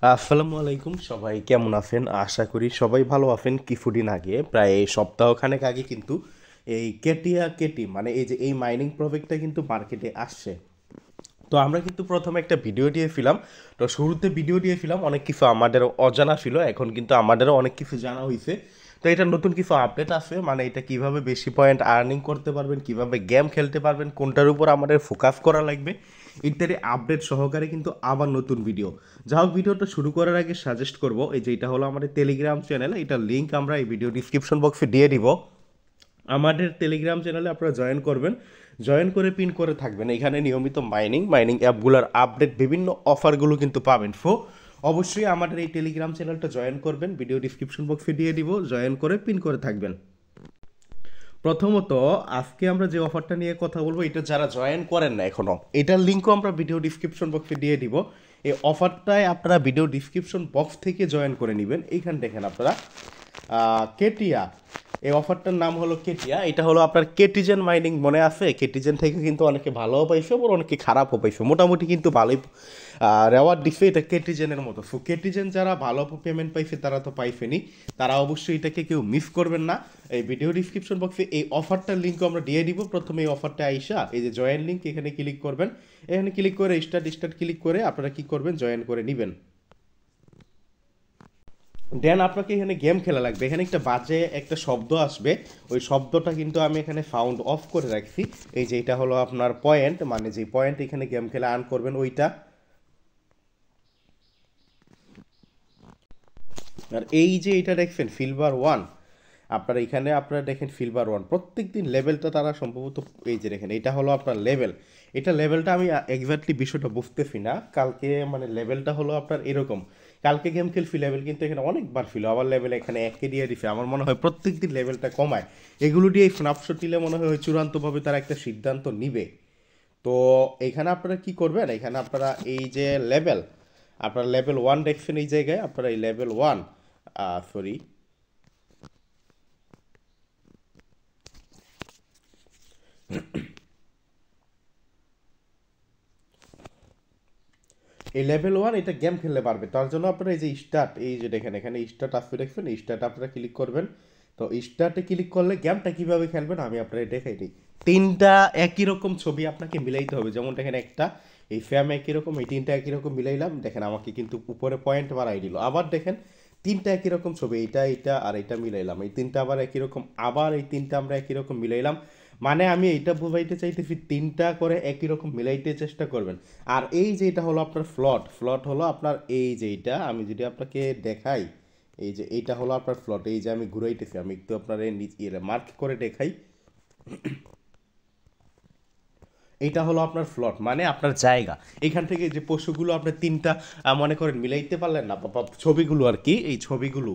আসসালামু আলাইকুম, সবাই কেমন আছেন? আশা করি সবাই ভালো আছেন। কিছুদিন আগে প্রায় সপ্তাহখানেক আগে কিন্তু এই কেটিয়া কেটি মানে এই যে এই মাইনিং প্রজেক্টটা কিন্তু মার্কেটে আসছে। তো আমরা কিন্তু প্রথমে একটা ভিডিও দিয়েছিলাম। তো শুরুতে ভিডিও দিয়েছিলাম, অনেক কিছু আমাদের অজানা ছিল, এখন কিন্তু আমাদেরও অনেক কিছু জানা হয়েছে। তো এটা নতুন কিছু আপডেট আছে, মানে এটা কিভাবে বেশি পয়েন্ট আর্নিং করতে পারবেন, কিভাবে গেম খেলতে পারবেন, কোনটার উপর আমাদের ফোকাস করা লাগবে ইত্যাদি আপডেট সহকারে কিন্তু আবার নতুন ভিডিও। যা হোক, ভিডিওটা শুরু করার আগে সাজেস্ট করব, এই যে এটা হলো আমাদের টেলিগ্রাম চ্যানেল, এটার লিঙ্ক আমরা এই ভিডিও ডিসক্রিপশন বক্সে দিয়ে দিব। আমাদের টেলিগ্রাম চ্যানেলে আপনারা জয়েন করবেন, জয়েন করে পিন করে থাকবেন। এখানে নিয়মিত মাইনিং অ্যাপগুলোর আপডেট, বিভিন্ন অফারগুলো কিন্তু পাবেন। অবশ্যই আমাদের এই টেলিগ্রাম চ্যানেলটা জয়েন করবেন, ভিডিও ডিসক্রিপশন বক্সে দিয়ে দিব, জয়েন করে পিন করে থাকবেন। প্রথমত, আজকে আমরা যে অফারটা নিয়ে কথা বলবো, এটা যারা জয়েন করেন না এখনো, এটার লিঙ্কও আমরা ভিডিও ডিসক্রিপশন বক্সে দিয়ে দিব। এই অফারটায় আপনারা ভিডিও ডিসক্রিপশন বক্স থেকে জয়েন করে নেবেন। এইখান দেখেন আপনারা কেটিয়া, এই অফারটার নাম হলো কেটিয়া। এটা হলো আপনার কেটিজেন মাইনিং, মনে আছে? কেটিজেন থেকে কিন্তু অনেকে ভালোও পাইছে, আবার অনেকে খারাপও পাইছে, মোটামুটি কিন্তু ভালোই রেওয়ার্ড দিচ্ছে এটা কেটিজেনের মতো। সো কেটিজেন যারা ভালো পেমেন্ট পাইছে তারা তো পাইছেনি, তারা অবশ্যই এটাকে কেউ মিস করবেন না। এই ভিডিও ডিসক্রিপশন বক্সে এই অফারটার লিঙ্ক আমরা দিয়ে দিব। প্রথমে এই অফারটা আইসা এই যে জয়েন লিঙ্ক, এখানে ক্লিক করবেন। এখানে ক্লিক করে স্টার্ট ক্লিক করে আপনারা কি করবেন, জয়েন করে নেবেন। দেন আপনাকে এখানে গেম খেলা লাগবে। এখানে একটা বাজে একটা শব্দ আসবে, ওই শব্দটা কিন্তু আমি এখানে সাউন্ড অফ করে রাখছি। এই যে এটা হলো আপনার পয়েন্ট, মানে যে পয়েন্ট এখানে গেম খেলা আর্ন করবেন ওইটা। আর এই যে এটা দেখছেন সিলভার ওয়ান, আপনারা এখানে আপনারা দেখেন সিলভার ওয়ান, প্রত্যেক দিন লেভেলটা তারা সম্ভবত, এই যে দেখেন এটা হলো আপনার লেভেল। এটা লেভেলটা আমি এক্স্যাক্টলি বিষয়টা বুঝতেছি না। কালকে মানে লেভেলটা হলো আপনার এরকম, কালকে গেম খেলছি লেভেল কিন্তু এখানে অনেকবার ছিল, আবার লেভেল এখানে একে দিয়ে দিছে। আমার মনে হয় প্রত্যেক দিন লেভেলটা কমায়। এগুলো দিয়ে স্ন্যাপশট নিলে মনে হয় ওই চূড়ান্তভাবে তারা একটা সিদ্ধান্ত নিবে। তো এখানে আপনারা কি করবেন, এখানে আপনারা এই যে লেভেল, আপনারা লেভেল ওয়ান দেখছেন, এই জায়গায় আপনারা এই লেভেল ওয়ান, সরি, এই লেভেল ওয়ান এটা গেম খেলতে পারবে। তার জন্য আপনারা এই যে স্টার্ট, এই যে দেখেন এখানে স্টার্ট আসবে দেখবেন, স্টার্ট আপনারা ক্লিক করবেন। তো স্টার্টে ক্লিক করলে গেমটা কীভাবে খেলবেন আমি আপনারা দেখাই দিই। তিনটা একই রকম ছবি আপনাকে মিলাইতে হবে, যেমন দেখেন একটা এই ফ্যাম একই রকম, এই তিনটা একই রকম মিলাইলাম, দেখেন আমাকে কিন্তু উপরে পয়েন্ট বাড়াই দিল। আবার দেখেন তিনটা একই রকম ছবি, এইটা এইটা আর এটা মিলাইলাম, এই তিনটা আবার একই রকম, আবার এই তিনটা আমরা একই রকম মিলাইলাম। মানে আমি এইটা বুঝাইতে চাইতেছি তিনটা করে একই রকম মিলাইতে চেষ্টা করবেন। আর এই যে এটা হলো আপনার ফ্লট, ফ্লট হলো আপনার এই যে এইটা, আমি যদি আপনাকে দেখাই, এই যে এইটা হলো আপনার ফ্লট। এই যে আমি ঘুরাইতেছি, আমি একটু আপনার মার্ক করে দেখাই, এইটা হলো আপনার ফ্লট, মানে আপনার জায়গা। এখান থেকে যে পশুগুলো আপনার তিনটা মনে করেন মিলাইতে পারলেন না, বা ছবিগুলো আর কি, এই ছবিগুলো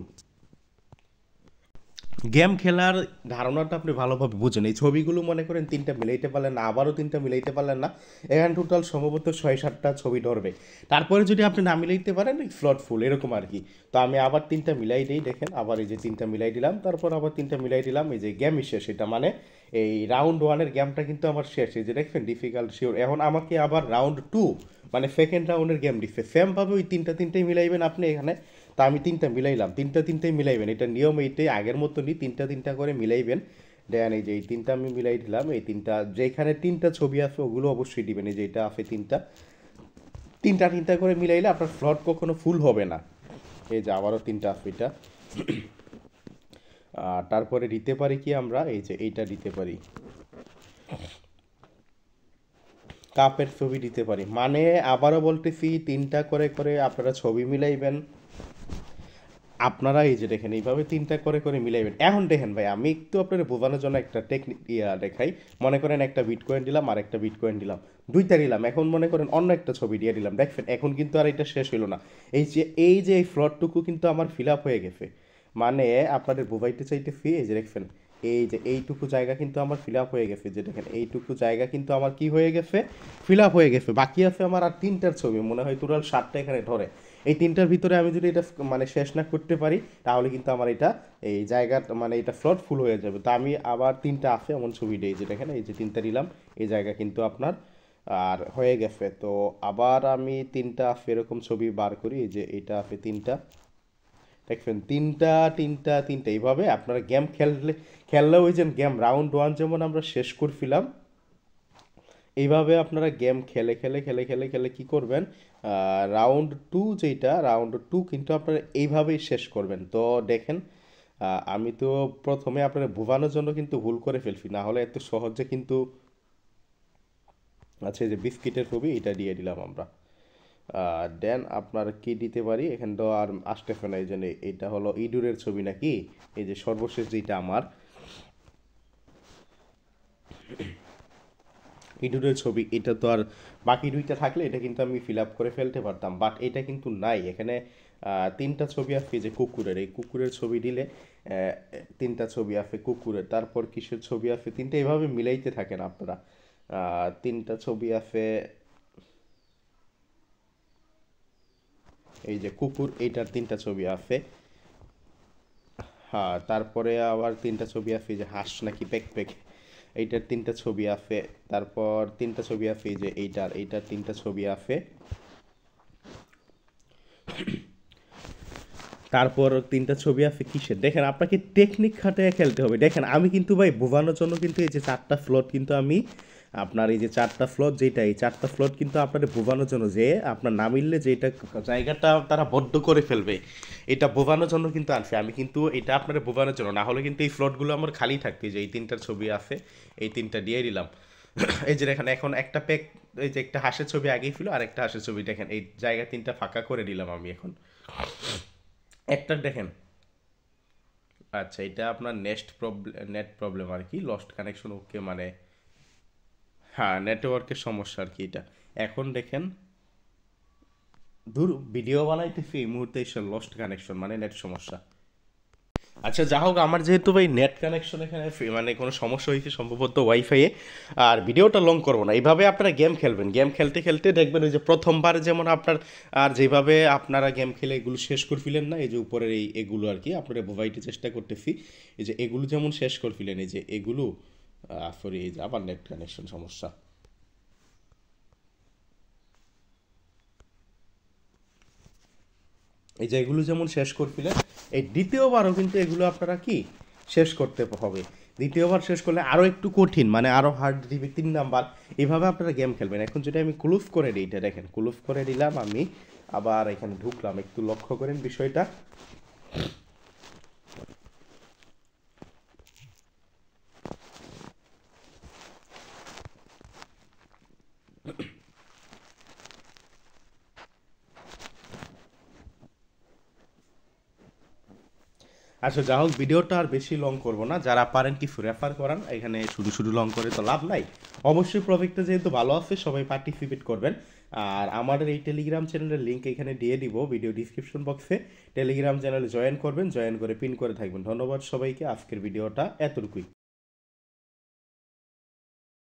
গেম খেলার ধারণাটা আপনি ভালোভাবে বুঝেন। এই ছবিগুলো মনে করেন তিনটা মিলাইতে পারলেন না, আবারও তিনটা মিলাইতে পারলেন না, এখানে টোটাল সম্ভবত 6-7টা ছবি ধরবে। তারপরে যদি আপনি না মিলাইতে পারেন এই ফ্লট ফুল এরকম আর কি। তো আমি আবার তিনটা মিলাই দিই, দেখেন আবার এই যে তিনটা মিলাই দিলাম, তারপর আবার তিনটা মিলাই দিলাম, এই যে গেমই শেষ। এটা মানে এই রাউন্ড ওয়ানের গেমটা কিন্তু আমার শেষ। এই যে দেখবেন ডিফিকাল্ট শিওর, এখন আমাকে আবার রাউন্ড টু মানে সেকেন্ড রাউন্ডের গেম দিচ্ছে। সেমভাবে ওই তিনটাই মিলাইবেন আপনি এখানে। তা আমি তিনটা মিলাইলাম, তিনটাই মিলাইবেন, এটা নিয়ম এইটাই, আগের মতনই তিনটা করে মিলাইবেন। দেন এই যে এই তিনটা আমি মিলাই দিলাম, এই তিনটা যেখানে তিনটা ছবি আছে ওগুলো অবশ্যই দিবেন। এই যে এটা আছে তিনটা, তিনটা করে মিলাইলে আপনার ফ্লট কখনো ফুল হবে না। এই যে আবারও তিনটা আছে এটা। তারপরে দিতে পারি কি আমরা, এই যে এইটা দিতে পারি, কাপের ছবি দিতে পারি। মানে আবারও বলতেছি তিনটা করে করে আপনারা ছবি মিলাইবেন। আপনারা এই যে দেখেন এইভাবে তিনটা করে করে মিলাইবেন। এখন দেখেন ভাই, আমি একটু আপনাদের বোঝানোর জন্য একটা টেকনিক দেখাই। মনে করেন একটা বিটকয়েন দিলাম আর একটা বিটকয়েন দিলাম, দুইটা দিলাম, এখন মনে করেন অন্য একটা ছবি দিয়ে দিলাম, দেখবেন এখন কিন্তু আর এটা শেষ হলো না। এই যে এই ফ্লটটুকু কিন্তু আমার ফিল আপ হয়ে গেছে। মানে আপনাদের বোঝাইতে চাইতেছি, এই যে দেখবেন এই যে এইটুকু জায়গা কিন্তু আমার ফিল আপ হয়ে গেছে, যে দেখেন এইটুকু জায়গা কিন্তু আমার কি হয়ে গেছে, ফিল আপ হয়ে গেছে। বাকি আছে আমার আর তিনটার ছবি, মনে হয় টোটাল 7টা এখানে ধরে। এই তিনটার ভিতরে আমি যদি এটা মানে শেষ না করতে পারি, তাহলে কিন্তু আমার এটা এই জায়গা মানে এটা ফ্লট ফুল হয়ে যাবে। তো আমি আবার তিনটা আছে এমন ছবি দিই, যে দেখেন এই যে তিনটা দিলাম, এই জায়গা কিন্তু আপনার আর হয়ে গেছে। তো আবার আমি তিনটা এরকম ছবি বার করি, এই যে এটা তিনটা, দেখবেন তিনটা তিনটা তিনটা এইভাবে আপনারা গেম খেললে ওই যে গেম রাউন্ড ওয়ান যেমন আমরা শেষ করছিলাম, এইভাবে আপনারা গেম খেলে খেলে খেলে খেলে খেলে কী করবেন, রাউন্ড টু যেটা রাউন্ড টু কিন্তু আপনারা এইভাবেই শেষ করবেন। তো দেখেন আমি তো প্রথমে আপনারা বোঝানোর জন্য কিন্তু ভুল করে ফেলছি, না হলে এত সহজে কিন্তু, আচ্ছা এই যে বিস্কিটের ছবি এটা দিয়ে দিলাম আমরা। দেন আপনার কি দিতে পারি, এখানে তো আর আসতেছে না, এই জন্য এটা হলো ইঁদুরের ছবি নাকি, এই যে সর্বশেষ যেটা আমার ইঁদুরের ছবি, এটা তো আর বাকি দুইটা থাকলে এটা কিন্তু আমি ফিল আপ করে ফেলতে পারতাম, বাট এটা কিন্তু নাই এখানে। তিনটা ছবি আছে যে কুকুরের, এই কুকুরের ছবি দিলে তিনটা ছবি আছে কুকুরের, তারপর কিসের ছবি আছে তিনটা, এভাবে মিলাইতে থাকেন আপনারা। তিনটা ছবি আছে, এই যে কুকুর এইটার তিনটা ছবি আছে। হ্যাঁ, তারপরে আবার তিনটা ছবি আছে এই যে হাঁস নাকি পেক পেক, এইটার তিনটা ছবি আছে। তারপর তিনটা ছবি আছে এই যে এইটার তিনটা ছবি আছে। তারপর তিনটা ছবি আছে কিসের, দেখেন আপনাকে টেকনিক খাটিয়ে খেলতে হবে। দেখেন আমি কিন্তু ভাই বোঝানোর জন্য কিন্তু এই যে চারটা ফ্লোট কিন্তু আমি আপনার এই যে চারটা ফ্লোট যেটা, এই চারটা ফ্লোট কিন্তু আপনাদের বোঝানোর জন্য যে আপনার না মিললে যে এটা জায়গাটা তারা বদ্ধ করে ফেলবে, এটা বোঝানোর জন্য কিন্তু আনছি আমি, কিন্তু এটা আপনাদের বোঝানোর জন্য, না হলে কিন্তু এই ফ্লোটগুলো আমার খালি থাকতো। যে এই তিনটার ছবি আছে, এই তিনটা দিয়ে দিলাম। এই যে দেখেন এখন একটা পেক, এই যে একটা হাঁসের ছবি আগেই ছিল আর একটা হাঁসের ছবি, দেখেন এই জায়গা তিনটা ফাঁকা করে দিলাম আমি এখন। একটা দেখেন, আচ্ছা এটা আপনার নেট প্রবলেম আর কি, লস্ট কানেকশন, ওকে মানে হ্যাঁ নেটওয়ার্কের সমস্যা আর কি এটা। এখন দেখেন দূর ভিডিও বানাইতেছি এই মুহূর্তে এসে লস্ট কানেকশন মানে নেট সমস্যা। আচ্ছা যা হোক, আমার যেহেতু ভাই নেট কানেকশন এখানে মানে কোনো সমস্যা হয়েছে সম্ভবত ওয়াইফাইয়ে, আর ভিডিওটা লং করবো না, এইভাবে আপনারা গেম খেলবেন, গেম খেলতে খেলতে দেখবেন ওই যে প্রথমবার যেমন আপনার, আর যেভাবে আপনারা গেম খেলে এগুলো শেষ করে ফেলেন না, এই যে উপরের এগুলো আর কি আপনারা বোঝাইতে চেষ্টা করতেছি, এই যে এগুলো যেমন শেষ করে ফেলেন, এই যে এগুলো সরি এই যে আবার নেট কানেকশন সমস্যা, এই যে এগুলো যেমন শেষ করছিলেন, এই দ্বিতীয়বারও কিন্তু এগুলো আপনারা কি শেষ করতে হবে। দ্বিতীয়বার শেষ করলে আরও একটু কঠিন, মানে আরও হার্ড দিবে 3 নাম্বার, এভাবে আপনারা গেম খেলবেন। এখন যদি আমি ক্লোজ করে দিই, এটা দেখেন ক্লোজ করে দিলাম আমি, আবার এখানে ঢুকলাম, একটু লক্ষ্য করেন বিষয়টা। আচ্ছা যা হোক, ভিডিওটা আর বেশি লং করব না, যারা পারেন কিছু রেফার করান, এখানে শুধু শুধু লং করে তো লাভ নাই। অবশ্যই প্রজেক্টটা যেহেতু ভালো আছে সবাই পার্টিসিপেট করবেন। আর আমাদের এই টেলিগ্রাম চ্যানেলের লিঙ্ক এখানে দিয়ে দিব ভিডিও ডিসক্রিপশন বক্সে, টেলিগ্রাম চ্যানেলে জয়েন করবেন, জয়েন করে পিন করে থাকবেন। ধন্যবাদ সবাইকে, আজকের ভিডিওটা এতটুকুই।